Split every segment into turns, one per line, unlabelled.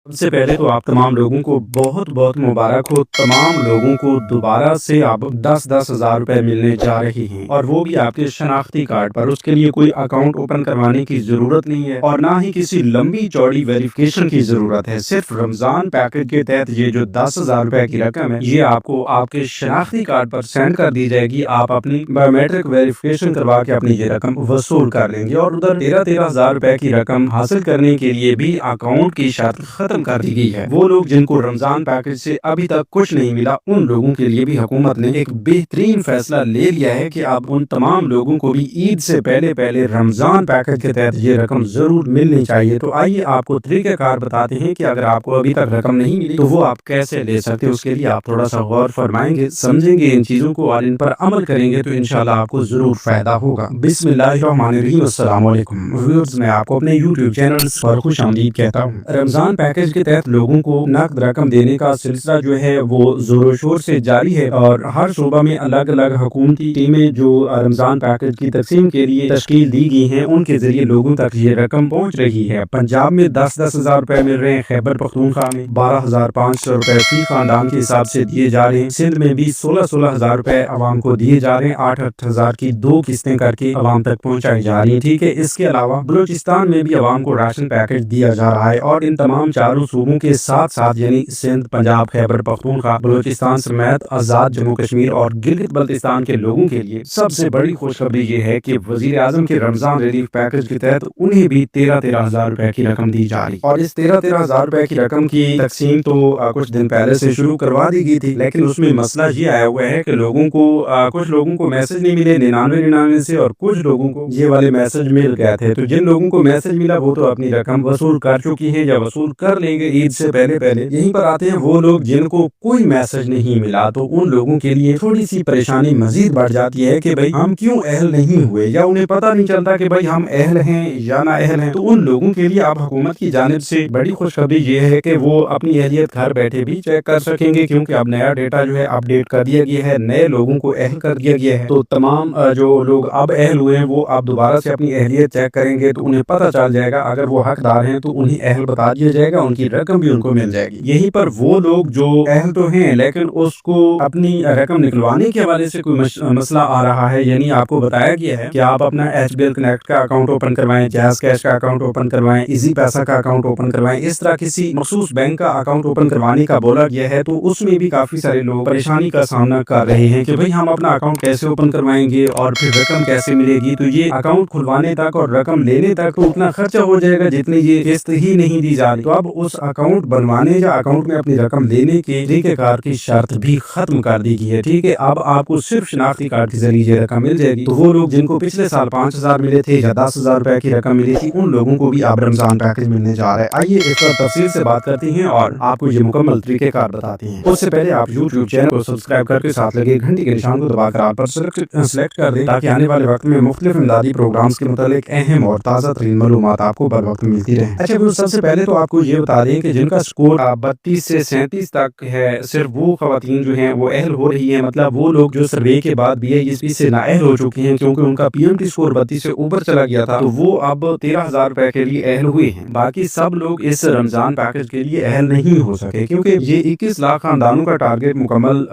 सबसे पहले तो आप तमाम लोगों को बहुत बहुत मुबारक हो। तमाम लोगों को दोबारा से अब 10-10 हज़ार रुपए मिलने जा रहे हैं और वो भी आपके शनाख्ती कार्ड पर। उसके लिए कोई अकाउंट ओपन करवाने की जरूरत नहीं है और ना ही किसी लंबी चौड़ी वेरिफिकेशन की जरूरत है। सिर्फ रमजान पैकेज के तहत ये जो 10,000 रुपए की रकम है ये आपको आपके शनाख्ती कार्ड पर सेंड कर दी जाएगी। आप अपनी बायोमेट्रिक वेरिफिकेशन करवा के अपनी ये रकम वसूल कर लेंगे और उधर 13-13 हज़ार रुपए की रकम हासिल करने के लिए भी अकाउंट की शर्त खत्म कर दी गई है। वो लोग जिनको रमजान पैकेज से अभी तक कुछ नहीं मिला उन लोगों के लिए भी हुकूमत ने एक बेहतरीन फैसला ले लिया है कि अब उन तमाम लोगों को भी ईद से पहले पहले रमजान पैकेज के तहत ये रकम जरूर मिलनी चाहिए। तो आइए आपको तरीक़ाकार बताते हैं कि अगर आपको अभी तक रकम नहीं मिली तो वो आप कैसे ले सकते हैं। उसके लिए आप थोड़ा सा गौर फरमाएंगे, समझेंगे इन चीजों को और इन पर अमल करेंगे तो इंशाल्लाह आपको जरूर फायदा होगा। बिस्मिल्लाहिर्रहमानिर्रहीम, अस्सलाम वालेकुम व्यूअर्स, मैं आपको अपने YouTube चैनल पर खुशामदीद कहता हूँ। रमजान पैकेज के तहत लोगों को नकद रकम देने का सिलसिला जो है वो जोरों शोर से जारी है और हर शोबा में अलग अलग हुकूमती टीमें जो रमजान पैकेज की तकसीम के लिए तश्कील दी गई हैं उनके जरिए लोगों तक ये रकम पहुंच रही है। पंजाब में 10-10 हज़ार रुपए मिल रहे हैं, खैबर पख्तूनख्वा में 12,500 रुपए फी खानदान के हिसाब से दिए जा रहे हैं, सिंध में भी 16-16 हज़ार रुपए अवाम को दिए जा रहे हैं। 8-8 हज़ार की 2 किस्तें करके अवाम तक पहुँचाई जा रही है। ठीक है, इसके अलावा बलूचिस्तान में भी अवाम को राशन पैकेज दिया जा रहा है और इन तमाम चारों सूबों के साथ साथ यानी सिंध, पंजाब, खैबर पख्तूनख्वा, बलूचिस्तान समेत आजाद जम्मू कश्मीर और गिलगित बल्तिस्तान के लोगों के लिए सबसे बड़ी खुशखबरी ये है कि वजीर आजम के रमजान रिलीफ पैकेज के तहत उन्हें भी 13-13 हज़ार रुपए की रकम दी जा रही और इस 13-13 हज़ार रुपए की रकम की तकसीम तो कुछ दिन पहले से शुरू करवा दी गई थी, लेकिन उसमें मसला ये आया हुआ है कि लोगों को कुछ लोगों को मैसेज नहीं मिले 99 से और कुछ लोगों को ये वाले मैसेज मिल गए थे। तो जिन लोगों को मैसेज मिला वो तो अपनी रकम वसूल कर चुकी है या वसूल कर लेंगे ईद से पहले पहले। यहीं पर आते हैं वो लोग जिनको कोई मैसेज नहीं मिला, तो उन लोगों के लिए थोड़ी सी परेशानी मजीद बढ़ जाती है कि भाई हम क्यों अहल नहीं हुए या उन्हें पता नहीं चलता कि भाई हम अहल हैं या ना अहल हैं। तो उन लोगों के लिए अब हुकूमत की जानिब से बड़ी खुशखबरी ये है कि वो अपनी अहलियत घर बैठे भी चेक कर सकेंगे, क्योंकि अब नया डेटा जो है अपडेट कर दिया गया है, नए लोगों को अहल कर दिया गया है। तो तमाम जो लोग अब अहल हुए हैं वो अब दोबारा से अपनी अहलियत चेक करेंगे तो उन्हें पता चल जाएगा। अगर वो हकदार हैं तो उन्हें अहल बता दिया जाएगा, उनकी रकम भी उनको मिल जाएगी। यहीं पर वो लोग जो अहल तो हैं लेकिन उसको अपनी रकम निकलवाने के हवाले से कोई मसला आ रहा है, यानी आपको बताया गया है कि आप अपना HBL कनेक्ट का अकाउंट ओपन करवाएं, जैज़ कैश का अकाउंट ओपन करवाएं, इजी पैसा का अकाउंट ओपन करवाएं, इस तरह किसी मखसूस बैंक का अकाउंट ओपन करवाने का बोला गया है। तो उसमें भी काफी सारे लोग परेशानी का सामना कर रहे हैं कि भाई हम अपना अकाउंट कैसे ओपन करवाएंगे और फिर रकम कैसे मिलेगी। तो ये अकाउंट खुलवाने तक और रकम लेने तक तो उतना खर्चा हो जाएगा जितनी ये किस्त ही नहीं दी जा रही। तो अब उस अकाउंट बनवाने या अकाउंट में अपनी रकम लेने के तरीक़ेकार की शर्त भी खत्म कर दी गई है। ठीक है, अब आपको सिर्फ शनाख्ती कार्ड के जरिए रकम मिल जाएगी। तो वो लोग जिनको पिछले साल 5,000 मिले थे या 10,000 रुपए की रकम मिली थी उन लोगों को भी अब रमजान पैकेज मिलने जा रहा है। आइए इस पर तफसील से बात करते हैं और आपको ये मुकम्मल तरीक़ेकार बताते हैं। उससे पहले आप YouTube चैनल को सब्सक्राइब करके साथ लगे घंटी के निशान को दबाकर आप पर सेलेक्ट कर दें ताकि आने वाले वक्त में मुख्तलिफ इमदादी प्रोग्राम्स के मुतालिक अहम और ताज़ा तरीन मालूमात आपको बर वक्त मिलती रहे। अच्छा, सबसे पहले तो आपको ये बता दें कि जिनका स्कोर 32 से 37 तक है सिर्फ वो खवातीन जो हैं वो अहल हो रही हैं। मतलब वो लोग जो सर्वे के बाद BISP से नाअहल हो चुके हैं क्योंकि उनका PMT स्कोर 32 से ऊपर चला गया था, तो वो अब 13,000 रुपए के लिए अहल हुए हैं। बाकी सब लोग इस रमजान पैकेज के लिए अहल नहीं हो सके क्योंकि ये 21 लाख खानदानों का टारगेट मुकम्मल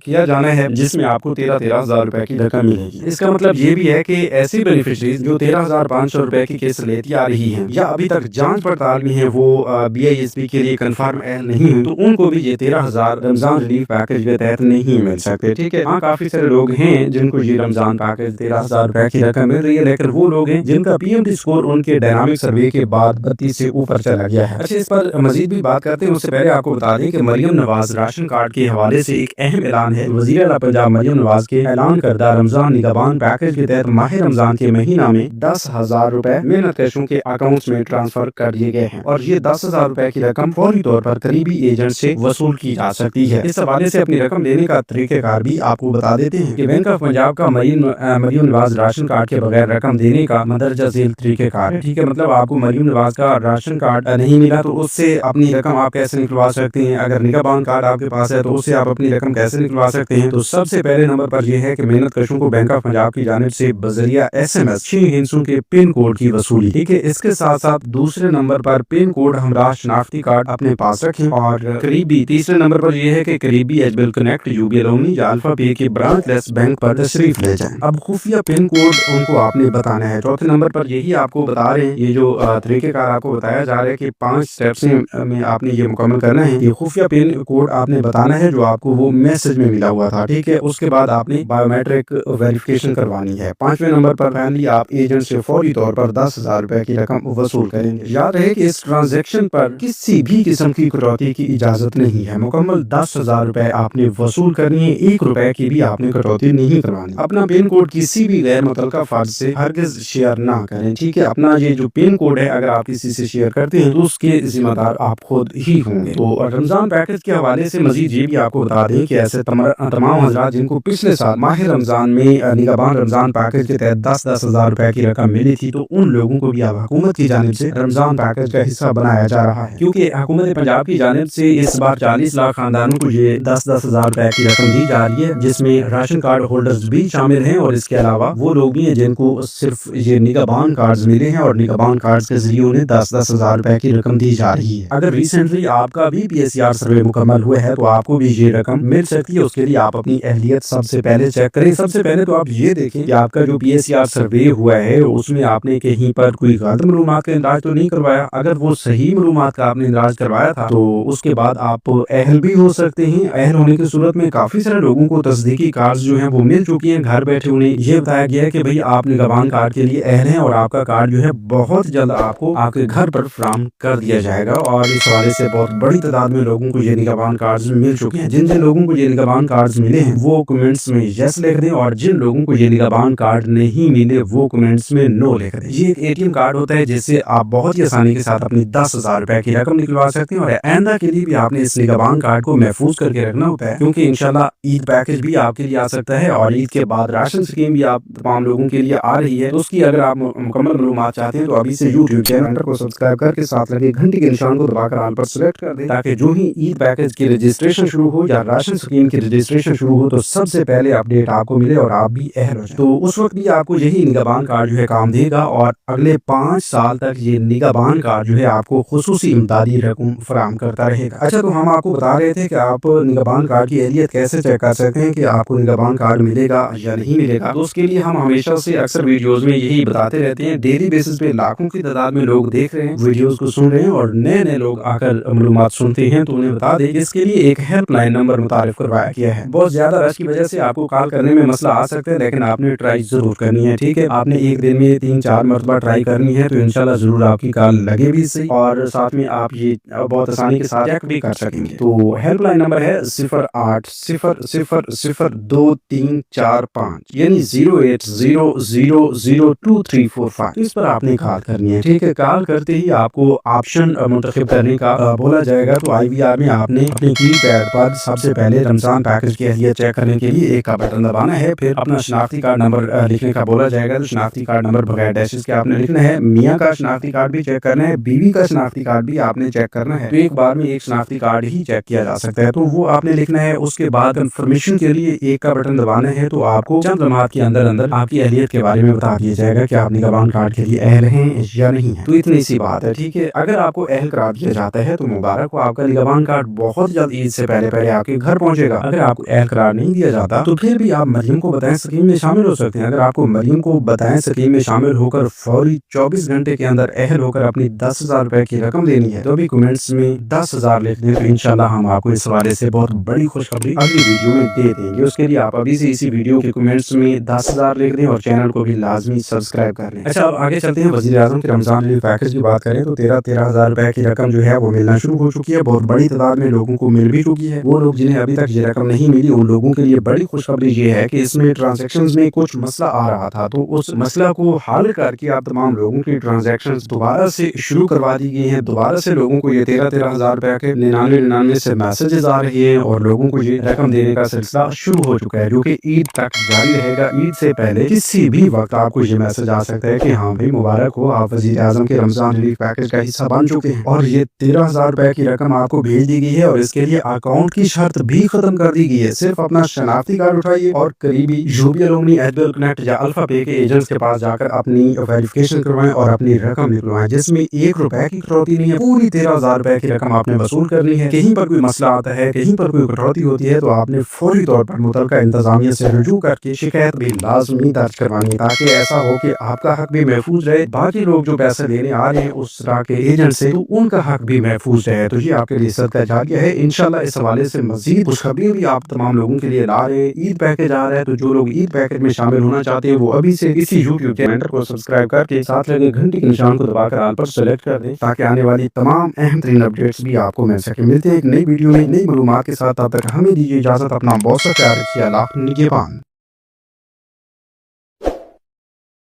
किया जाना है जिसमें आपको 13-13 हज़ार रुपए की रकम मिलेगी। इसका मतलब ये भी है कि ऐसी बेनिफिशरीज जो 13,500 रुपए की किस्त लेती आ रही है या अभी तक जांच पड़ताल में है वो BISP के लिए कंफर्म अहल नहीं है, तो उनको भी ये 13,000 रमजान रिलीफ पैकेज के तहत नहीं मिल सकते। ठीक है, हाँ काफी सारे लोग हैं जिनको ये रमजान पैकेज 13,000 रुपए की रकम मिल रही है, लेकिन वो लोग हैं जिनका PMT स्कोर उनके डायनामिक सर्वे के बाद 32 से ऊपर चला गया है। अच्छा, इस पर मजीद भी बात करते हैं उससे पहले आपको बता दें कि मरियम नवाज राशन कार्ड के हवाले से एक अहम ऐलान है। वज़ीर आला पंजाब मरियम नवाज के ऐलान करदा रमजान निगहबान पैकेज के तहत माह रमजान के महीना में 10,000 रुपए मेहनत कशों के अकाउंट्स में ट्रांसफर कर दिए गए हैं और ये 10,000 रुपए की रकम फौरी तौर पर करीबी एजेंट से वसूल की जा सकती है। इस हवाले से अपनी रकम लेने का तरीक़ेकार भी आपको बता देते हैं कि बैंक ऑफ पंजाब का मरियम नवाज राशन कार्ड के बगैर रकम देने का मदरजा झेल तरीक़ेकार है। ठीक है, मतलब आपको मरियम नवाज का राशन कार्ड नहीं मिला तो उससे अपनी रकम आप कैसे निकलवा सकते हैं। अगर निगहबान कार्ड आपके पास है तो उससे आप अपनी रकम कैसे निकलवा सकते हैं। तो सबसे पहले नंबर पर यह है कि मेहनत कशों को बैंक ऑफ पंजाब की जानिब से बजरिया SMS 6 हिस्सों के पिन कोड की वसूली। ठीक है, इसके साथ साथ दूसरे नंबर पर पिन कोड हमराह शनाख्ती कार्ड अपने पास रखें। और करीबी तीसरे नंबर पर यह है कि करीबी एचबीएल कनेक्ट, यूबीएल ओमनी या अल्फा पे के ब्रांचलेस बैंक पर तशरीफ ले जाएं। अब खुफिया पिन कोड उनको आपने बताना है। चौथे नंबर पर यही आपको बता रहे हैं, ये जो तरीकेकार आपको बताया जा रहा है कि 5 स्टेप्स में आपने ये मुकम्मल करना है। ये खुफिया पिन कोड आपने बताना है जो आपको वो मैसेज में मिला हुआ था, ठीक है। उसके बाद आपने बायोमेट्रिक वेरिफिकेशन करवानी है। 5वें नंबर पर फाइनली आप एजेंट से फौरी तौर पर 10,000 रुपए की रकम वसूल करेंगे। याद रहे कि इस ट्रांजैक्शन पर किसी भी किस्म की कटौती की इजाजत नहीं है। मुकम्मल 10,000 रुपए आपने वसूल करनी है, 1 रुपए की भी आपने कटौती नहीं करवानी। अपना पिन कोड किसी भी गैर मुतल्लका फर्द से हरगिज शेयर ना करें, ठीक है। अपना ये जो पिन कोड है अगर आप किसी से शेयर करते हैं तो उसके जिम्मेदार आप खुद ही होंगे। तो रमजान पैकेज के हवाले से मजीद ये भी आपको बता दें कि ऐसे तमाम हजरात जिनको पिछले साल माह रमजान में निगहबान रमजान पैकेज के तहत 10,000 रुपए की रकम मिली थी, तो उन लोगों को भी अब हुकूमत की जानिब से रमजान पैकेज का हिस्सा बनाया जा रहा है, क्योंकि हुकूमत पंजाब की जानिब से इस बार 40 लाख खानदानों को ये 10,000 रुपए की रकम दी जा रही है, जिसमें राशन कार्ड होल्डर्स भी शामिल हैं और इसके अलावा वो लोग भी हैं जिनको सिर्फ ये निगहबान कार्ड मिले हैं और निगहबान कार्ड के जरिए उन्हें 10,000 रुपए की रकम दी जा रही है। अगर रिसेंटली आपका भी PSR सर्वे मुकम्मल हुआ है तो आपको भी ये रकम मिल सकती है। उसके लिए आप अपनी अहलियत सबसे पहले चेक करें। सबसे पहले तो आप ये देखें कि आपका जो PSR सर्वे हुआ है उसमें आपने कहीं पर कोई गलत मालूमात का इंदराज तो नहीं करवाया। अगर वो सही मालूमात का आपने इंदराज करवाया था तो उसके बाद आप अहल भी हो सकते हैं। अहल होने की सूरत में काफी सारे लोगों को तस्दीकी कार्ड जो है वो मिल चुकी हैं। घर बैठे उन्हें ये बताया गया है कि भाई आप निगहबान कार्ड के लिए अहल हैं और आपका कार्ड जो है बहुत जल्द आपको आपके घर पर फराहम कर दिया जाएगा। और इस हवाले से बहुत बड़ी तादाद में लोगों को ये निगहबान कार्ड मिल चुके हैं। जिन जिन लोगों को ये निगहबान कार्ड मिले हैं वो कमेंट्स में यस लिख दें, और जिन लोगों को ये निगहबान कार्ड नहीं मिले वो कमेंट्स में नो लिख दें। ये एक ATM कार्ड होता है जिससे आप बहुत ही आसानी के साथ अपनी 10,000 रुपए की रकम निकलवा सकते हैं। और आइंदा के लिए भी आपने इस निगहबान कार्ड को महफूज करके रखना होता है, क्योंकि इंशाल्लाह ईद पैकेज भी आपके लिए आ सकता है और ईद के बाद राशन स्कीम भी आप तमाम लोगों के लिए आ रही है। तो उसकी अगर आप मुकम्मल मालूमात चाहते हैं तो अभी से YouTube चैनल को सब्सक्राइब करके साथ लगे घंटी के निशान को दबाकर ऑल पर सेलेक्ट कर दें, ताकि जो ही ईद पैकेज की रजिस्ट्रेशन शुरू हो या राशन स्कीम की रजिस्ट्रेशन शुरू हो तो सबसे पहले अपडेट आपको मिले और आप भी अहल हो जाए। तो उस वक्त भी आपको यही निगहबान कार्ड जो है काम देगा और अगले 5 साल तक ये निगहबान कार्ड जो है आपको खुसूसी इमदादी रकम फराहम करता रहेगा। अच्छा, तो हम आपको बता रहे थे कि आप निगहबान कार्ड की अहलियत कैसे चेक कर सकते हैं कि आपको निगहबान कार्ड मिलेगा या नहीं मिलेगा। तो उसके लिए हम हमेशा से अक्सर वीडियोस में यही बताते रहते हैं। डेली बेसिस पे लाखों की तादाद में लोग देख रहे हैं, वीडियोस को सुन रहे हैं और नए नए लोग आकर मालूमात सुनते हैं। तो उन्हें बता दें इसके लिए एक हेल्पलाइन नंबर मुतारिफ करवाया गया है। बहुत ज्यादा रश की वजह से आपको कॉल करने में मसला आ सकता है, लेकिन आपने ट्राई जरूर करनी है, ठीक है। आपने एक दिन में 3-4 मरतबा ट्राई करनी है, तो इंशाल्लाह जरूर आपकी कॉल लगे भी सही और साथ में आप ये बहुत आसानी के साथ चेक भी कर सकेंगे। तो हेल्पलाइन नंबर है 0800023445 यानी 0800023445। इस पर आपने कॉल करनी है, ठीक है। कॉल करते ही आपको ऑप्शन मुंतखब करने का बोला जाएगा। तो IVR में आपने अपने कीपैड पर सबसे पहले रमजान पैकेज की अहलियत चेक करने के लिए एक का बटन दबाना है, फिर अपना शनाख्ती कार्ड नंबर लिखने का बोला जाएगा। तो शनाख्ती कार्ड नंबर बगैर डैशेस के आपने लिखना है। मियाँ का शनाख्ती कार्ड भी चेक करना है, बीवी का शनाख्ती कार्ड भी आपने चेक करना है। तो एक बार में एक शनाख्ती कार्ड ही चेक किया जा सकता है, तो वो आपने लिखना है। उसके बाद कंफर्मेशन के लिए एक का बटन दबाना है। तो आपको चंद लम्हात के अंदर अंदर आपकी अहलियत के बारे में बता दिया जाएगा कि आप निगहबान कार्ड के लिए अहल हैं या नहीं है। तो इतनी सी बात है, ठीक है। अगर आपको अहल करार दिया जाता है तो मुबारक हो, आपका निगहबान कार्ड बहुत जल्द ईद से पहले आपके घर पहुंचेगा। अगर आपको अहल करार नहीं दिया जाता तो फिर भी आप मरियम को बताएं स्कीम में शामिल हो सकते हैं। अगर आपको मरियम को बताएं स्कीम में शामिल होकर फौरी 24 घंटे के अंदर अहल होकर अपनी 10,000 रुपए की रकम देनी है तो अभी कमेंट्स में 10,000 लिख दें, तो इंशाल्लाह हम आपको इस हवाले से बहुत बड़ी खुशखबरी अगली वीडियो में दे देंगे। उसके लिए आप अभी से इसी वीडियो के कमेंट्स में 10,000 लिख दें और चैनल को भी लाजमी सब्सक्राइब कर लें। अच्छा, अब आगे चलते हैं। वज़ीर आज़म के रमजान रिलीफ पैकेज की बात करें तो 13,000 रुपए की रकम जो है वो मिलना शुरू हो चुकी है। बहुत बड़ी तादाद में लोगों को मिल भी चुकी है। वो लोग जिन्हें अभी तक ये रकम नहीं मिली उन लोगों के लिए बड़ी खुशखबरी ये है कि इसमें ट्रांजैक्शंस में कुछ मसला आ रहा था, तो उस मसला को हल करके आप तमाम लोगों की ट्रांजैक्शंस दोबारा से शुरू करवा दी गई हैं। दोबारा से लोगों को ये 13,000 रुपए के 99 से मैसेजेस आ रहे हैं और लोगों को ये रकम देने का सिलसिला शुरू हो चुका है, जो कि ईद तक जारी रहेगा। ईद से पहले किसी भी वक्त आपको ये मैसेज आ सकता है कि हाँ भाई मुबारक हो, आप वज़ीर आज़म के रमजान रिलीफ पैकेज का हिस्सा बन चुके हैं और ये 13,000 रुपए की रकम आपको भेज दी गई है और इसके लिए अकाउंट की शर्त भी खत्म कर दी गई है। सिर्फ अपना शनाख्ती कार्ड उठाइए और करीबी यूबीएल ओमनी एचबीएल कनेक्ट या अल्फा पे के एजेंट्स के पास जाकर अपनी वेरिफिकेशन करवाएं और अपनी रकम निकलवाएं, जिसमें 1 रुपए की कटौती नहीं करनी है, पूरी 13,000 रुपए की रकम आपने वसूल करनी है। कहीं पर कोई मसला आता है, कहीं पर कोई कटौती होती है तो आपने फौरी तौर पर मुतलका इंतजामिया से रुजू करके शिकायत भी लाजमी दर्ज करवानी है, ताकि ऐसा हो कि आपका हक भी महफूज रहे, बाकी लोग जो पैसे लेने आ रहे हैं उस तरह के एजेंट से, तो उनका हक भी महफूज रहे। तो ये आपके लिए सदका जारिया है। इंशाल्लाह इस हवाले से मजीद खुशखबरी भी आप तमाम लोगों के लिए ला रहे हैं। ईद पैकेज आ रहा है, तो जो लोग ईद पैकेज में शामिल होना चाहते हैं वो अभी से इसी यूट्यूब चैनल को सब्सक्राइब करके साथ लगे घंटी के निशान को दबाकर ऑल पर सेलेक्ट कर दें, ताकि आने वाली तमाम अहम तरीन अपडेट्स भी आपको मिल सके। मिलते हैं एक नई वीडियो में नई मालूमात के साथ, तब तक हमें दीजिए इजाजत। अपना बहुत सा ख्याल रखिए। अल्लाह निगहबान।